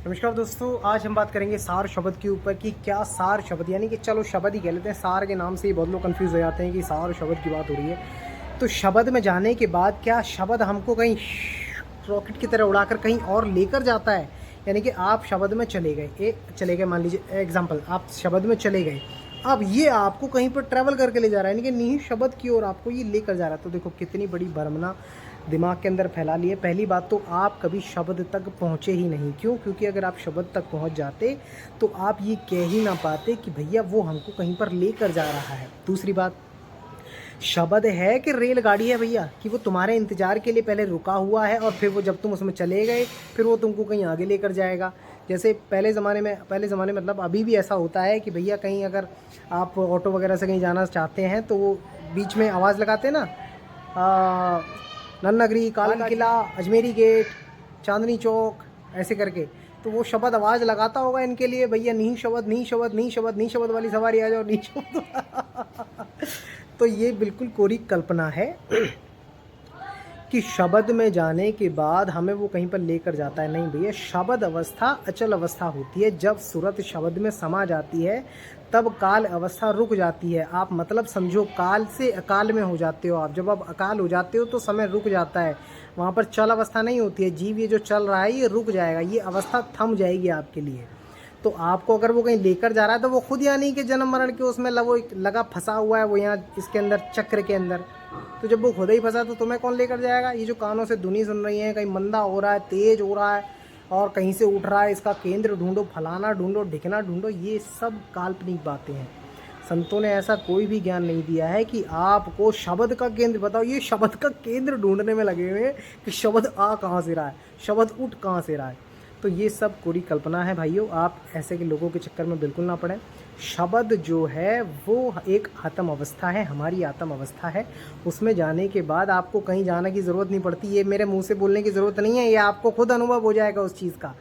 नमस्कार दोस्तों, आज हम बात करेंगे सार शब्द के ऊपर कि क्या सार शब्द, यानी कि चलो शब्द ही कह लेते हैं। सार के नाम से ही बहुत लोग कंफ्यूज हो जाते हैं कि सार शब्द की बात हो रही है। तो शब्द में जाने के बाद क्या शब्द हमको कहीं रॉकेट की तरह उड़ाकर कहीं और लेकर जाता है? यानी कि आप शब्द में चले गए, मान लीजिए एग्जाम्पल, आप शब्द में चले गए, अब ये आपको कहीं पर ट्रैवल करके ले जा रहा है, यानी कि नहीं शब्द की ओर आपको ये लेकर जा रहा है। तो देखो कितनी बड़ी भ्रमना दिमाग के अंदर फैला लिए। पहली बात तो आप कभी शब्द तक पहुँचे ही नहीं। क्यों? क्योंकि अगर आप शब्द तक पहुँच जाते तो आप ये कह ही ना पाते कि भैया वो हमको कहीं पर लेकर जा रहा है। दूसरी बात, शब्द है कि रेलगाड़ी है भैया, कि वो तुम्हारे इंतज़ार के लिए पहले रुका हुआ है और फिर वो जब तुम उसमें चले गए फिर वो तुमको कहीं आगे लेकर जाएगा। जैसे पहले ज़माने में मतलब अभी भी ऐसा होता है कि भैया कहीं अगर आप ऑटो वगैरह से कहीं जाना चाहते हैं तो वो बीच में आवाज़ लगाते हैं ना, नन्नगरी, काला किला, अजमेरी गेट, चांदनी चौक, ऐसे करके। तो वो शब्द आवाज़ लगाता होगा इनके लिए, भैया नहीं शब्द, नहीं शब्द, नहीं शब्द, नहीं शब्द वाली सवारी आ जाओ, नहीं शब्द। तो ये बिल्कुल कोरी कल्पना है कि शब्द में जाने के बाद हमें वो कहीं पर लेकर जाता है। नहीं भैया, शब्द अवस्था अचल अवस्था होती है। जब सूरत शब्द में समा जाती है तब काल अवस्था रुक जाती है। आप मतलब समझो, काल से अकाल में हो जाते हो आप। जब आप अकाल हो जाते हो तो समय रुक जाता है, वहाँ पर चल अवस्था नहीं होती है। जीव ये जो चल रहा है ये रुक जाएगा, ये अवस्था थम जाएगी आपके लिए। तो आपको अगर वो कहीं लेकर जा रहा है तो वो खुद, यानी कि जन्म मरण के उसमें लगा फंसा हुआ है वो यहाँ इसके अंदर, चक्र के अंदर। तो जब वो खुद ही फंसा तो तुम्हें कौन लेकर जाएगा? ये जो कानों से धुनी सुन रही है, कहीं मंदा हो रहा है, तेज हो रहा है और कहीं से उठ रहा है, इसका केंद्र ढूंढो, फलाना ढूंढो, ढिकना ढूंढो, ये सब काल्पनिक बातें हैं। संतों ने ऐसा कोई भी ज्ञान नहीं दिया है कि आपको शब्द का केंद्र बताओ। ये शब्द का केंद्र ढूंढने में लगे हुए हैं कि शब्द आ कहाँ से रहा है, शब्द उठ कहाँ से रहा है। तो ये सब पूरी कल्पना है भाइयों। आप ऐसे के लोगों के चक्कर में बिल्कुल ना पड़ें। शब्द जो है वो एक आत्म अवस्था है, हमारी आत्म अवस्था है। उसमें जाने के बाद आपको कहीं जाने की ज़रूरत नहीं पड़ती। ये मेरे मुंह से बोलने की ज़रूरत नहीं है, ये आपको खुद अनुभव हो जाएगा उस चीज़ का।